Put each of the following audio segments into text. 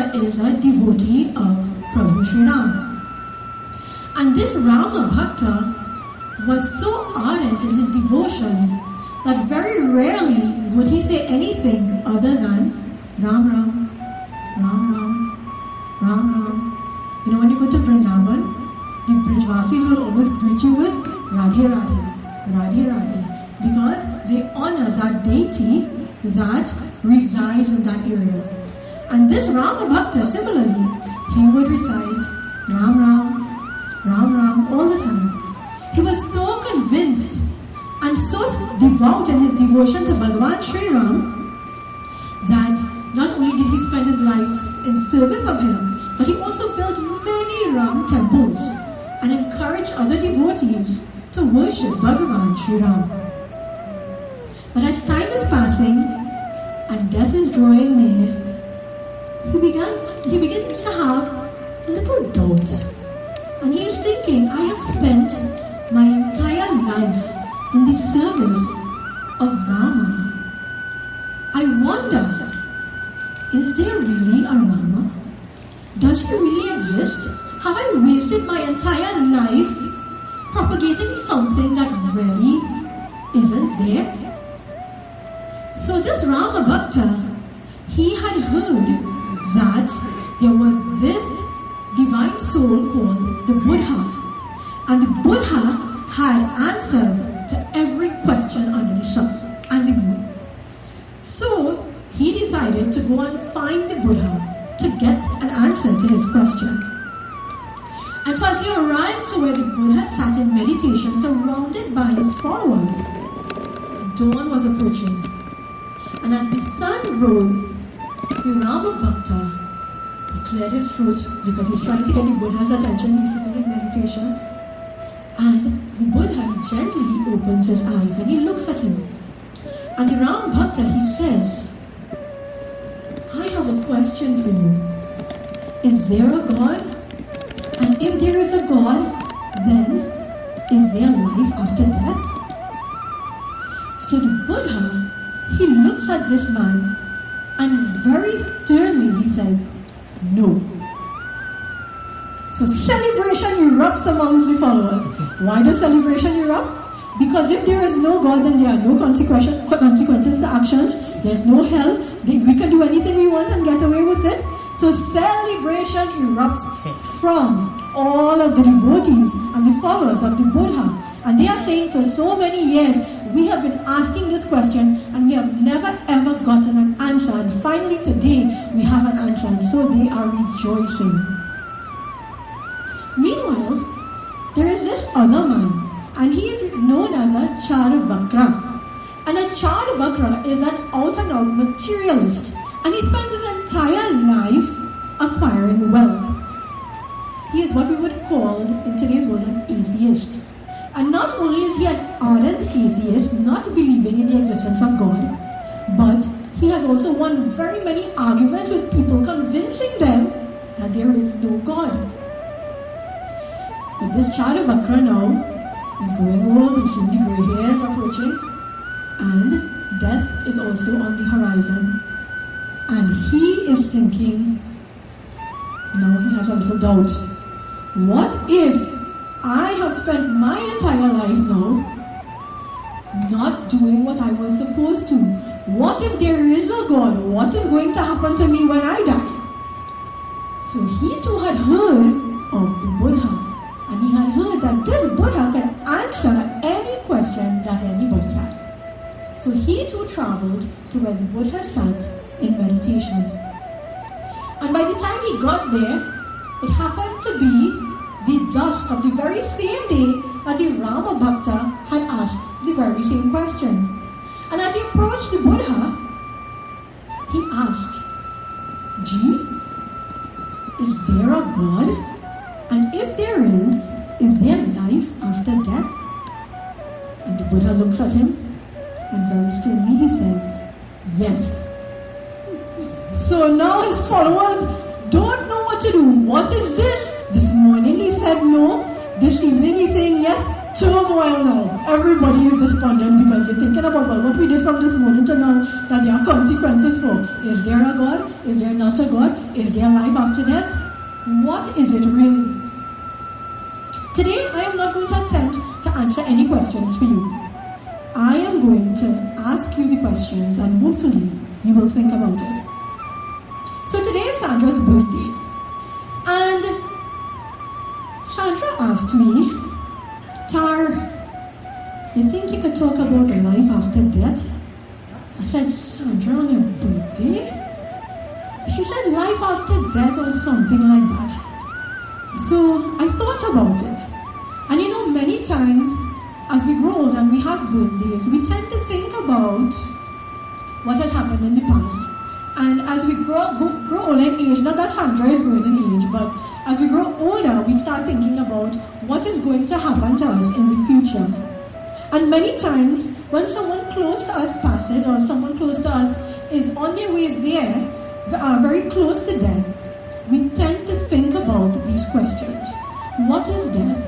Bhakta is a devotee of Prabhu Sri Ram. And this Rama Bhakta was so ardent in his devotion that very rarely would he say anything other than Ram Ram, Ram Ram, Ram Ram. You know, when you go to Vrindavan, the Brijvasis will always greet you with Radhe Radhe, Radhe Radhe, because they honor that deity that resides in that area. And this Rama Bhakta, similarly, he would recite Ram Ram, Ram Ram all the time. He was so convinced and so devout in his devotion to Bhagavan Sri Ram that not only did he spend his life in service of him, but he also built many Ram temples and encouraged other devotees to worship Bhagavan Sri Ram. But as time is passing and death is drawing near, he begins to have a little doubt. And he is thinking, I have spent my entire life in the service of Rama. I wonder, is there really a Rama? Does he really exist? Have I wasted my entire life propagating something that really isn't there? So this Rama Bhakta, he had heard that there was this divine soul called the Buddha. And the Buddha had answers to every question under the sun and the moon. So he decided to go and find the Buddha to get an answer to his question. And so as he arrived to where the Buddha sat in meditation, surrounded by his followers, dawn was approaching. And as the sun rose, the Rama Bhakta, he cleared his throat because he's trying to get the Buddha's attention. He's sitting in meditation. And the Buddha gently opens his eyes and he looks at him. And the Rama Bhakta, he says, I have a question for you. Is there a God? And if there is a God, then is there life after death? So the Buddha, he looks at this man and very sternly he says, no. So celebration erupts amongst the followers. Why does celebration erupt? Because if there is no God, then there are no consequences to actions. There's no hell. We can do anything we want and get away with it. So celebration erupts from all of the devotees and the followers of the Buddha. And they are saying for so many years, we have been asking this question and we have never ever gotten an answer. And finally today, we have an answer. And so they are rejoicing. Meanwhile, there is this other man, and he is known as a Charvakra. And a Charvakra is an out-and-out materialist, and he spends his entire life acquiring wealth. He is what we would call, in today's world, an atheist. And not only is he an ardent atheist, not believing in the existence of God, but he has also won very many arguments with people, convincing them that there is no God. But this Charvakra now is growing old, he's seeing the gray hairs approaching, and death is also on the horizon. And he is thinking, now he has a little doubt. What if I have spent my entire life now not doing what I was supposed to? What if there is a God? What is going to happen to me when I die? So he too had heard of the Buddha. And he had heard that this Buddha can answer any question that anybody had. So he too traveled to where the Buddha sat in meditation. And by the time he got there, it happened to be the dusk of the very same day that the Rama Bhakta had asked the very same question. And as he approached the Buddha, he asked, Ji, is there a God? And if there is there life after death? And the Buddha looks at him and very sternly he says, yes. So now his followers don't know what to do. What is this? This morning he said no. This evening he's saying yes. Tomorrow while now, everybody is despondent because they're thinking about, well, what we did from this morning to now, that there are consequences for. Is there a God? Is there not a God? Is there life after death? What is it really? Today, I am not going to attempt to answer any questions for you. I am going to ask you the questions and hopefully you will think about it. So today is Sandra's birthday. And Sandra asked me, Tar, you think you could talk about life after death? I said, Sandra, on your birthday? She said life after death or something like that. So I thought about it. And you know, many times as we grow old and we have birthdays, we tend to think about what has happened in the past. And as we grow older in age, not that Sandra is growing in age, but as we grow older, we start thinking about what is going to happen to us in the future. And many times, when someone close to us passes, or someone close to us is on their way there, very close to death, we tend to think about these questions. What is death?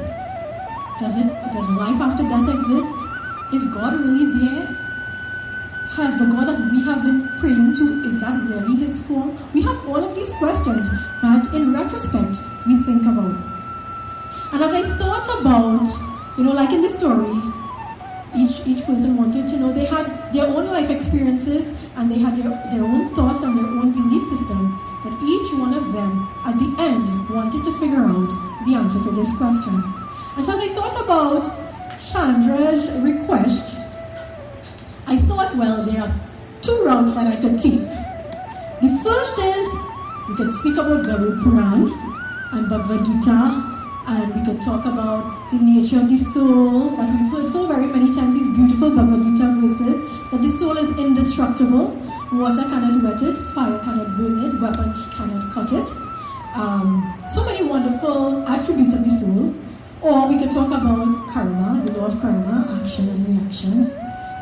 Does life after death exist? Is God really there? Has the God that we have been praying to, is that really his form? We have all of these questions that in retrospect we think about. And as I thought about, like in the story, each person wanted to know, they had their own life experiences and they had their own thoughts and their own belief system. But each one of them, at the end, wanted to figure out the answer to this question. And so as I thought about Sandra's request, I thought, well, there are two routes that I could take. The first is, we could speak about Garud Puran and Bhagavad Gita, and we could talk about the nature of the soul, that we've heard so very many times, these beautiful Bhagavad Gita verses, that the soul is indestructible, water cannot wet it, fire cannot burn it, weapons cannot cut it. So many wonderful attributes of the soul. Or we could talk about karma, the law of karma, action and reaction.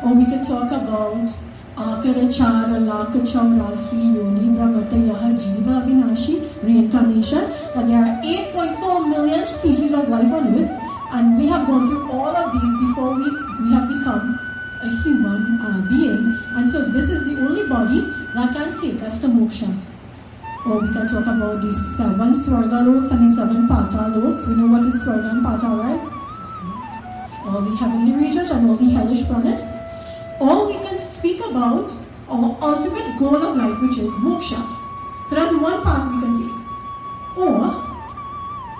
Or we could talk about Akarachara, Lakachaurasi, Yoni, Brahmata, Yaha, Jiva, Vinashi, reincarnation, that there are 8.4 million species of life on earth, and we have gone through all of these before we have become a human being. And so this is the only body that can take us to moksha. Or we can talk about the 7 Swarga loks and the 7 Patal loks. We know what is Swarga and Patal, right? All the heavenly regions and all the hellish planets. Or we can speak about our ultimate goal of life, which is moksha. So that's one path we can take. Or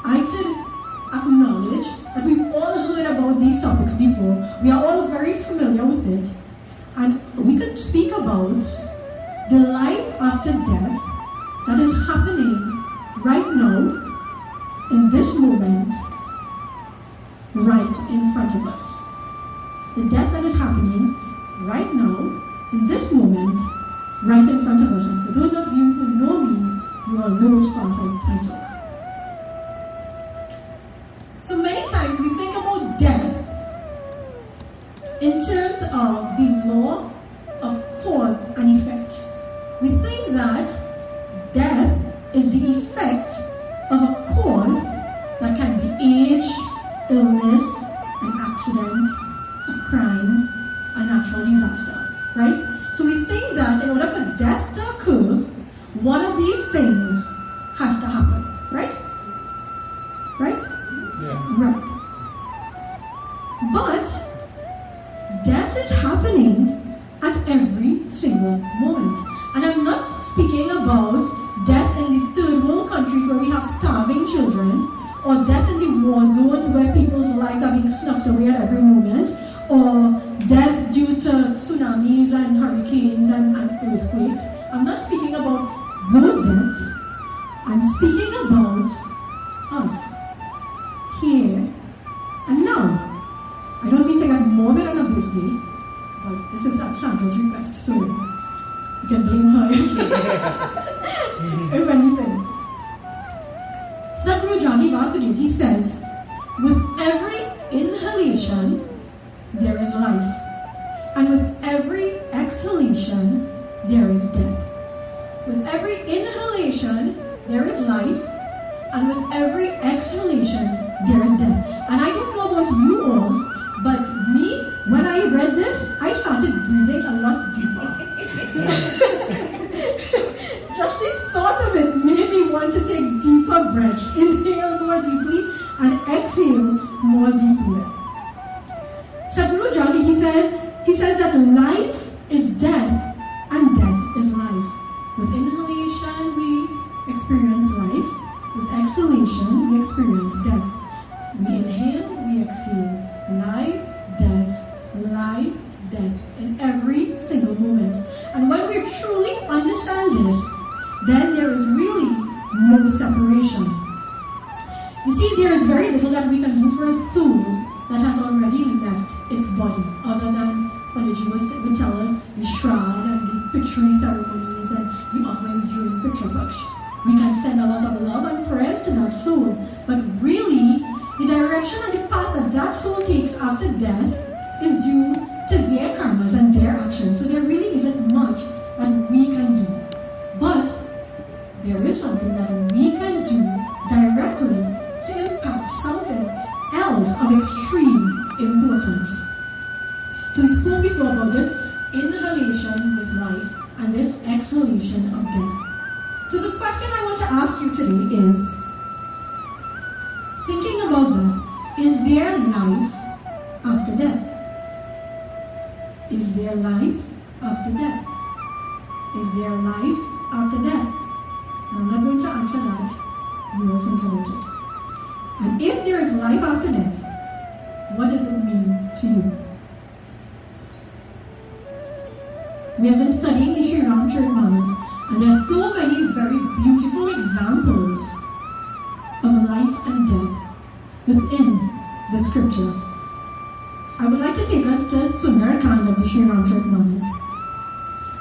I could acknowledge that we've all heard about these topics before. We are all very familiar with it. And we could speak about the life after death that is happening right now, in this moment, right in front of us. The death that is happening right now, in this moment, right in front of us. And for those of you who know me, you all know which path I took. So many times we think about death in terms of the law of cause and effect. We think that death is the effect of a cause that can be age, illness, an accident, a crime, a natural disaster, right? So we think that in order for death to occur, one of these things has to happen, right? Right? Yeah. Right. But death is happening at every single moment. And I'm not speaking about death in the third world countries where we have starving children, or death in the war zones where people's lives are being snuffed away at every moment, or death due to tsunamis and hurricanes and earthquakes. I'm not speaking about those deaths. I'm speaking about us, here and now. I don't mean to get morbid on a birthday, but this is at Sandra's request, so you can blame her if anything. Sadhguru Jani Vasudeva, he says, with every inhalation, there is life. And with every exhalation, there is death. With every inhalation, there is life. And with every exhalation, there is death. And I don't know about you all, fall deeply with. Sadhguru Jagi, he says that life is death and death is life. With inhalation, we experience life. With exhalation, we experience death. We inhale, we exhale. Life, death in every single moment. And when we truly understand this, then there is really no separation. You see, there is very little that we can do for a soul that has already left its body, other than Panditji would tell us the shroud and the Pitri ceremonies and the offerings during Pitra Paksh. We can send a lot of love and prayers to that soul, but really, the direction and the path that soul takes after death is due to their karmas and their actions. So there really isn't much that we can do. But there is something that we can do directly to impact something else of extreme importance. So we spoke before about this inhalation with life and this exhalation of death. So the question I want to ask you today is, thinking about that, is there life after death? Is there life after death? Is there life after death? And I'm not going to answer that. You will think about it. And if there is life after death, what does it mean to you? We have been studying the Sri Ramcharitmanas, and there are so many very beautiful examples of life and death within the scripture. I would like to take us to Sundarakand of the Sri Ramcharitmanas.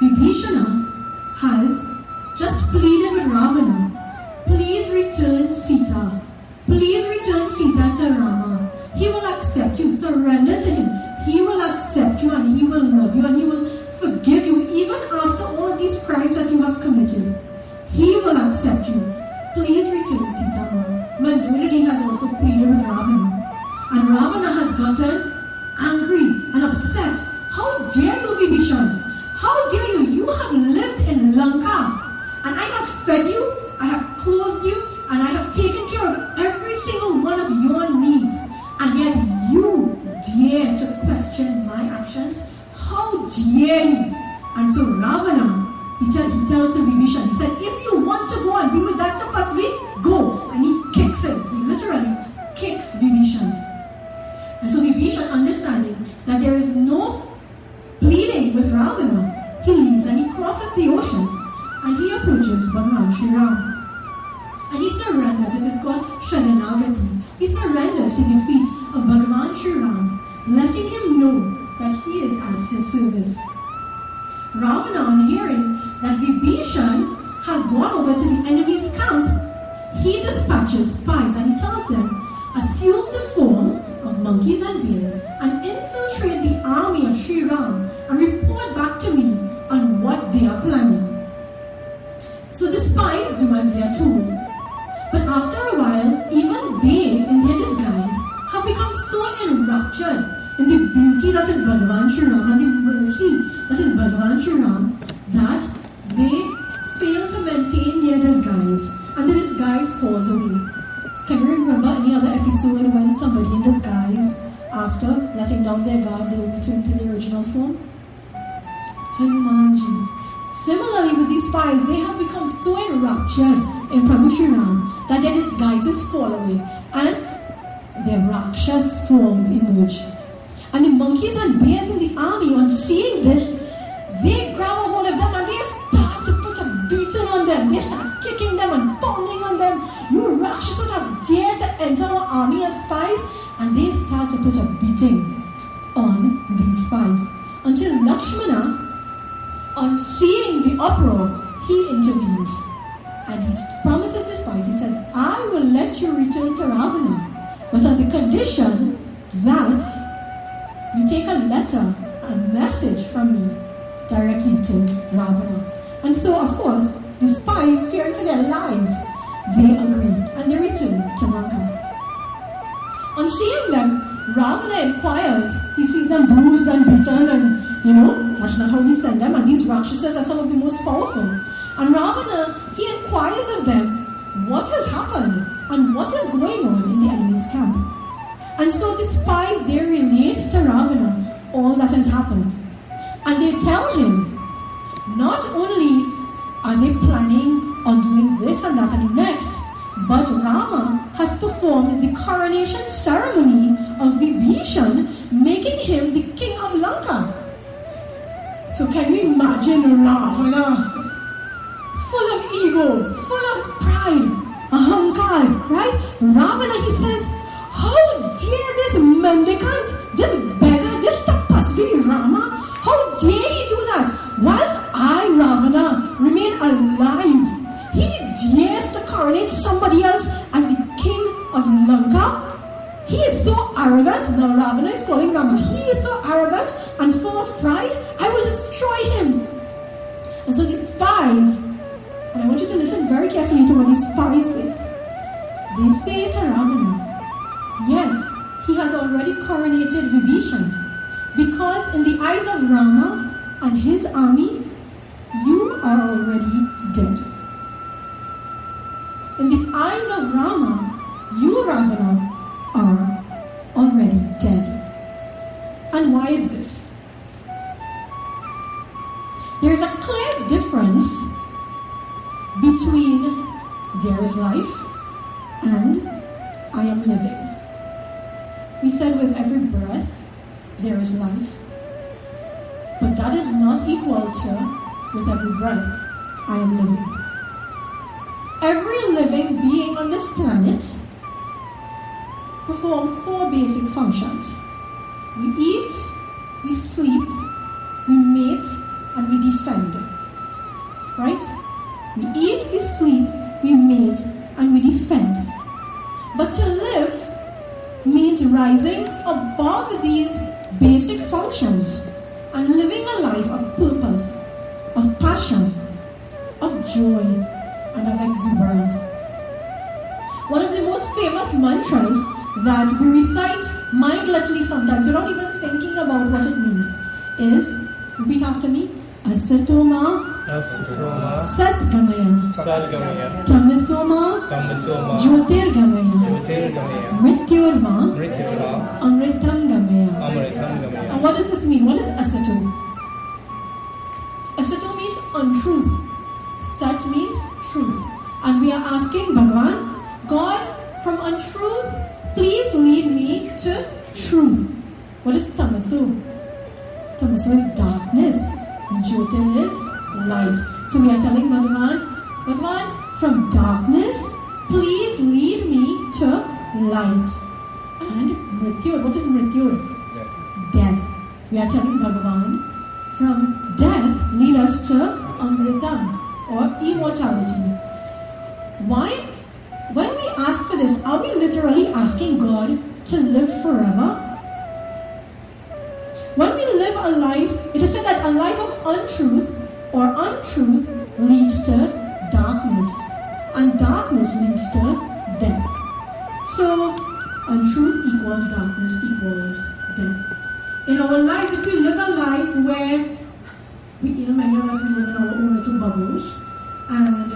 Vibhishana has just pleaded with Ravana, please return Sita. Please return Sita to Rama. He will accept you. Surrender to him. He will accept you and he will love you and he will forgive you even after all of these crimes that you have committed. He will accept you. Please return Sita, Mama. Mandodari has also pleaded with Ravana. And Ravana has gotten angry and upset. How dare you, Vibhishan? How dare you? You have lived in Lanka and I have fed you, I have clothed you, and I have taken care of every single one of your needs. And yet you dare to question my actions? How dare you? And so Ravana, he tells him, Vibhishan, he said, if you want to go and be with that Tapasvi, go. And he kicks him. He literally kicks Vibhishan. And so Vibhishan, understanding that there is no pleading with Ravana, he leaves and he crosses the ocean and he approaches Bhagavan Sri Ram. And he surrenders. It is called Sharanagati. He surrenders to the feet of Bhagavan Sri Ram, letting him know that he is at his service. Ravana, on hearing that Vibhishan has gone over to the enemy's camp, he dispatches spies and he tells them, assume the form of monkeys and bears and infiltrate the army of Sri Ram and report back to me on what they are planning. So the spies do as they are told. But after a while, even they, in their disguise, have become so enraptured in the beauty that is Bhagavan Sri Ram and the mercy that is Bhagavan Sri Ram that they fail to maintain their disguise and the disguise falls away. Can you remember any other episode when somebody in disguise, after letting down their guard, they returned to their original form? Hanumanji. Similarly with these spies, they have become so enraptured in Prabhu Sri Ram that their disguises fall away and their Rakshas forms emerge. And the monkeys and bears in the army, on seeing this, they grab a hold of them and they start to put a beating on them. They start kicking them and pounding on them. You Rakshasas have dared to enter our army as spies, and they start to put a beating on these spies. Until Lakshmana, on seeing the uproar, he intervenes. And he promises his spies, he says, I will let you return to Ravana, but on the condition that you take a letter, a message from me directly to Ravana. And so, of course, the spies, fearing for their lives, they agree and they return to Lanka. On seeing them, Ravana inquires. He sees them bruised and beaten and, that's not how he sent them. And these Rakshasas are some of the most powerful. And Ravana, he inquires of them, what has happened and what is going on in the enemy's camp? And so the spies, they relate to Ravana all that has happened. And they tell him, not only are they planning on doing this and that and the next, but Rama has performed the coronation ceremony of Vibhishan, making him the king of Lanka. So can you imagine Ravana? Full of ego, full of pride, ahankar, right? Ravana, he says, how dare this mendicant, this beggar, this tapasvi Rama, how dare he do that? Whilst I, Ravana, remain alive, he dares to coronate somebody else as the king of Lanka. He is so arrogant. Now Ravana is calling Rama. He is so arrogant and full of pride. I will destroy him. And so the spies, and I want you to listen very carefully to what the spies say. They say to Ravana, yes, he has already coronated Vibhishan, because in the eyes of Rama and his army, you are already dead. In the eyes of Rama, you, Ravana, are already dead. And why is this? There is a clear difference between there is life and I am living. We said with every breath, there is life. But that is not equal to with every breath, I am living. Every living being on this planet perform 4 basic functions. We eat, we sleep, we mate, and we defend. Right? We eat, we sleep, we mate, and we defend. But to live means rising above these basic functions and living a life of purpose, of passion, of joy, and of exuberance. One of the most famous mantras that we recite mindlessly sometimes without even thinking about what it means is, repeat after me, Asatoma Satgamaya Tamasoma Jyotirgamaya Mrityurma Amritam Gamaya. And what does this mean? What is Asato? Asato means untruth. Sat means truth. And we are asking Bhagavan, God, from untruth, please lead me to truth. What is Tamaso? Tamaso is darkness. And Jyotir is light. So we are telling Bhagavan, from darkness, please lead me to light. And Mrityur, what is Mrityur? Death. We are telling Bhagavan, from death, lead us to Amritam, or immortality. Why? When we ask for this, are we literally asking God to live forever? When we live a life, it is said that a life of untruth leads to darkness, and darkness leads to death. So, untruth equals darkness equals death. In our lives, if we live a life where many of us, we live in our own little bubbles, and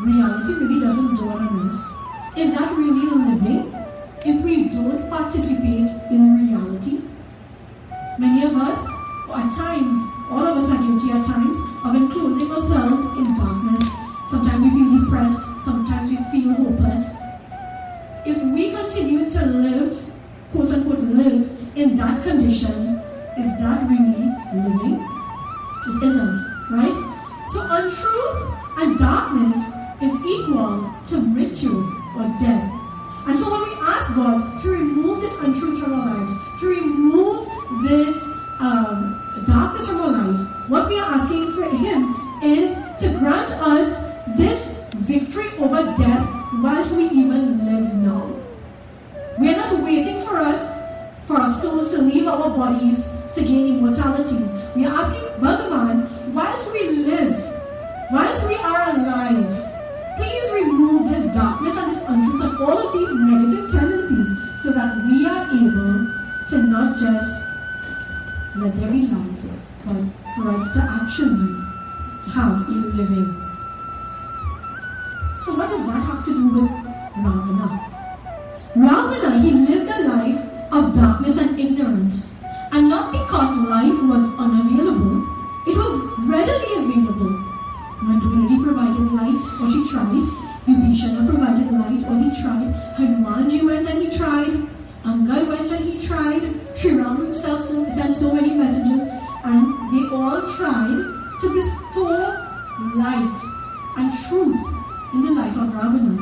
reality really doesn't dawn on us. Is that really living? If we don't participate in reality? Many of us, at times, all of us are guilty at times of enclosing ourselves in darkness. Sometimes we feel depressed, sometimes we feel hopeless. If we continue to live, quote unquote, live in that condition, is that really living? It isn't, right? So untruth and darkness is equal to mrityu, or death. And so when we ask God to remove this untruth from our lives, to remove this darkness from our life, what we are asking for Him is to grant us this victory over death whilst we even live now. We are not waiting for our souls to leave our bodies to gain immortality. We are asking Bhagavan, whilst we live, whilst we are alive, please remove this darkness and this untruth and all of these negative tendencies so that we are able to not just let there be life, but for us to actually have a living. So what does that have to do with Ravana? Ravana, he lived a Vibhishana provided light, or he tried. Hanumanji went and he tried. Angad went and he tried. Sri Ram himself sent so many messages, and they all tried to bestow light and truth in the life of Ravana.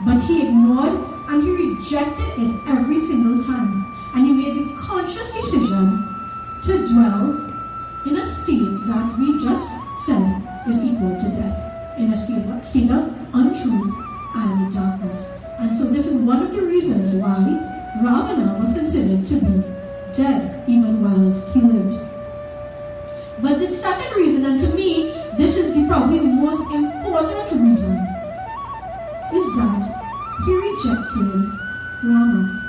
But he ignored and he rejected it every single time. And he made the conscious decision to dwell in a state that we just said is equal to death, in a state of untruth and darkness. And so this is one of the reasons why Ravana was considered to be dead even whilst he lived. But the second reason, and to me, this is probably the most important reason, is that he rejected Rama.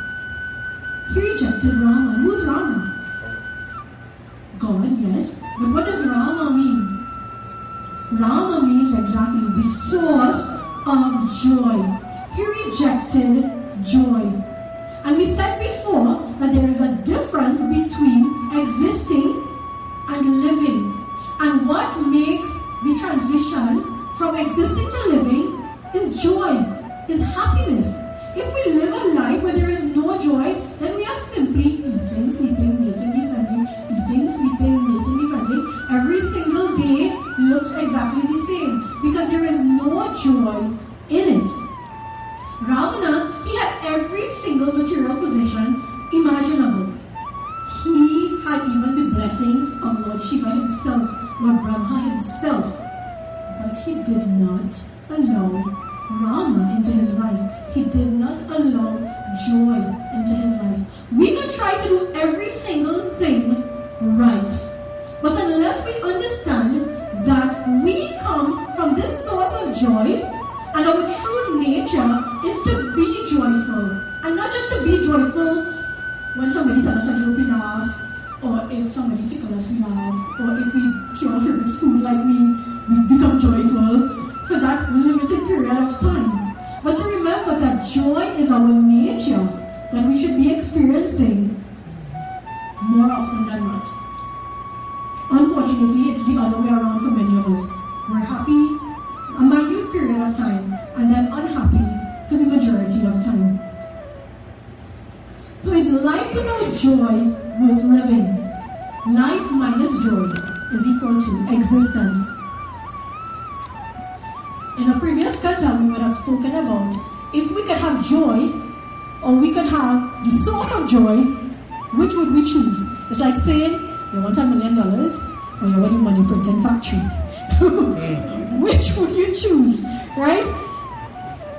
He rejected Rama. And who's Rama? God, yes. But what does Rama mean? Rama means exactly the source of joy. He rejected joy. And we said before that there is a difference between existing and living. And what makes the transition from existing to living is joy, is happiness. If we live a life where there is no joy, then we are simply eating, sleeping, mating, defending, eating, sleeping, mating, defending. Every single day looks exactly the same because there is no joy in it. Ravana, he had every single material possession imaginable. He had even the blessings of Lord Shiva himself, Lord Brahma himself. But he did not allow Rama into his life. He did not allow joy into his life. We can try to do every single thing right. But unless we understand that we come from this source of joy, and our true nature is to be joyful. And not just to be joyful when somebody tells us a joke we laugh, or if somebody tickles us we laugh, or if we see our favorite food like me, we become joyful for that limited period of time. But to remember that joy is our nature, that we should be experiencing more often than not. Unfortunately, it's the other way around for many of us. We're happy a minute period of time and then unhappy for the majority of time. So is life without joy worth living? Life minus joy is equal to existence. In a previous kata, we would have spoken about if we could have joy or we could have the source of joy, which would we choose? It's like saying you want $1 million or you want a money printing factory. Which would you choose, right?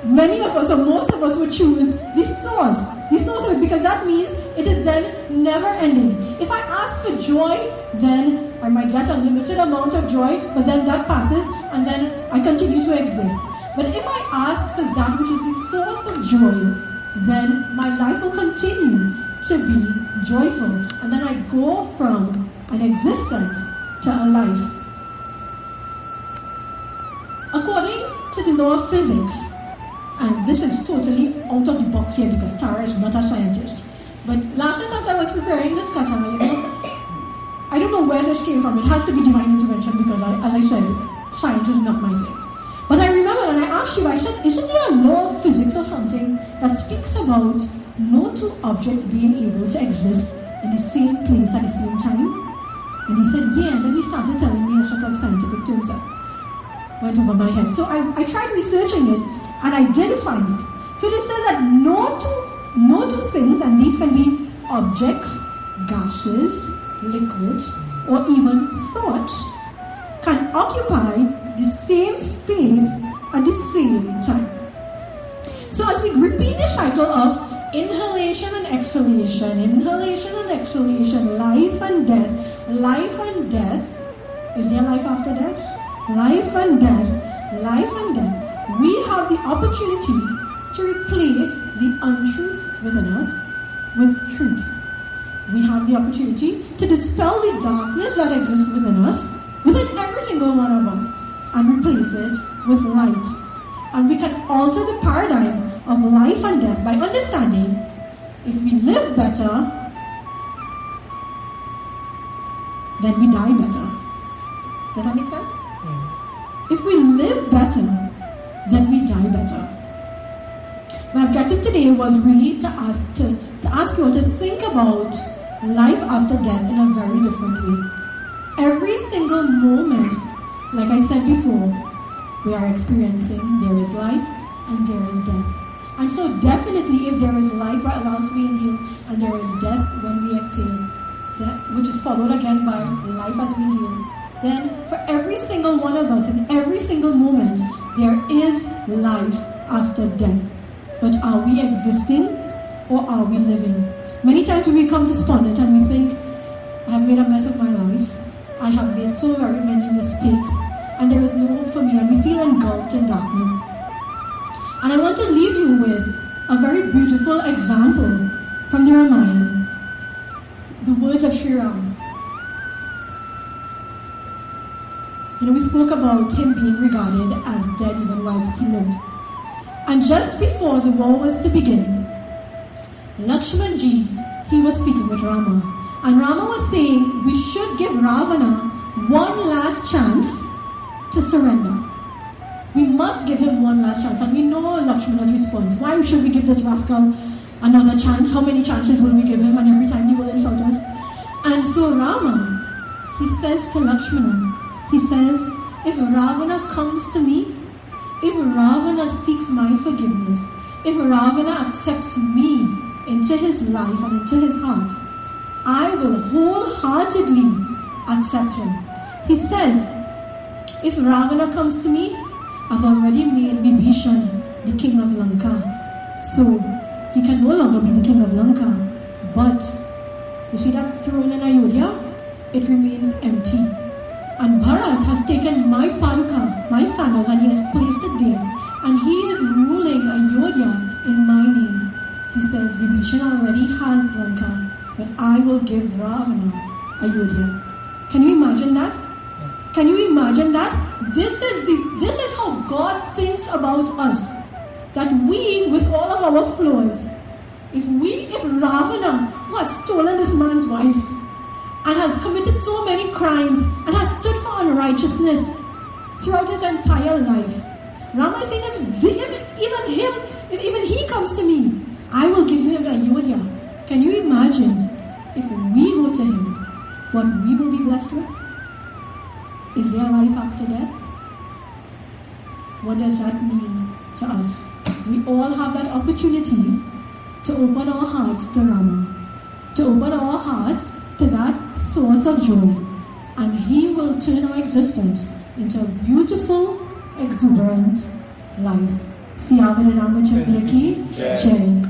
Many of us, or most of us, would choose the source of it, because that means it is then never ending. If I ask for joy, then I might get a limited amount of joy, but then that passes and then I continue to exist. But if I ask for that which is the source of joy, then my life will continue to be joyful, and then I go from an existence to a life. According to the law of physics, and this is totally out of the box here because Tara is not a scientist, but last night as I was preparing this kata, I don't know where this came from. It has to be divine intervention because, as I said, science is not my thing. But I remember and I asked Shiva, I said, isn't there a law of physics or something that speaks about no two objects being able to exist in the same place at the same time? And he said, yeah, and then he started telling me a sort of scientific terms that went over my head. So I tried researching it, and I did find it. So they said that no two things, and these can be objects, gases, liquids, or even thoughts, can occupy the same space at the same time. So as we repeat the cycle of inhalation and exhalation, life and death, is there life after death? Life and death, we have the opportunity to replace the untruths within us with truth. We have the opportunity to dispel the darkness that exists within us, within every single one of us, and replace it with light. And we can alter the paradigm of life and death by understanding if we live better, then we die better. Does that make sense? If we live better, then we die better. objective today was really to ask you all to think about life after death in a very different way. Every single moment, like I said before, we are experiencing, there is life and there is death. And so definitely if there is life whilst we inhale and there is death when we exhale, which is followed again by life as we inhale, then for every single one of us in every single moment, there is life after death. But are we existing or are we living? Many times when we become despondent and we think, I have made a mess of my life, I have made so very many mistakes, and there is no hope for me, and we feel engulfed in darkness. And I want to leave you with a very beautiful example from the Ramayana, the words of Sri Ram. We spoke about him being regarded as dead even whilst he lived. And just before the war was to begin, Lakshmanji, he was speaking with Rama. And Rama was saying, we should give Ravana one last chance to surrender. We must give him one last chance. And we know Lakshmana's response. Why should we give this rascal another chance? How many chances will we give him? And every time he will insult us. And so Rama, he says to Lakshmana, he says, if Ravana comes to me, if Ravana seeks my forgiveness, if Ravana accepts me into his life and into his heart, I will wholeheartedly accept him. He says, if Ravana comes to me, I've already made Vibhishan the king of Lanka. So he can no longer be the king of Lanka. But you see that throne in Ayodhya? It remains empty. And Bharat has taken my paduka, my sandals, and he has placed it there. And he is ruling Ayodhya in my name. He says, Vibhishan already has Lanka, but I will give Ravana Ayodhya. Can you imagine that? Can you imagine that? This is how God thinks about us. That we, with all of our flaws, if Ravana, who has stolen this man's wife, and has committed so many crimes and has stood for unrighteousness throughout his entire life. Rama is saying that if even he comes to me, I will give him Ayodhya. Can you imagine if we go to him, what we will be blessed with? Is there life after death? What does that mean to us? We all have that opportunity to open our hearts to Rama, to open our hearts to that source of joy, and he will turn our existence into a beautiful, exuberant life. Siyavar Ramachandra ki Jai.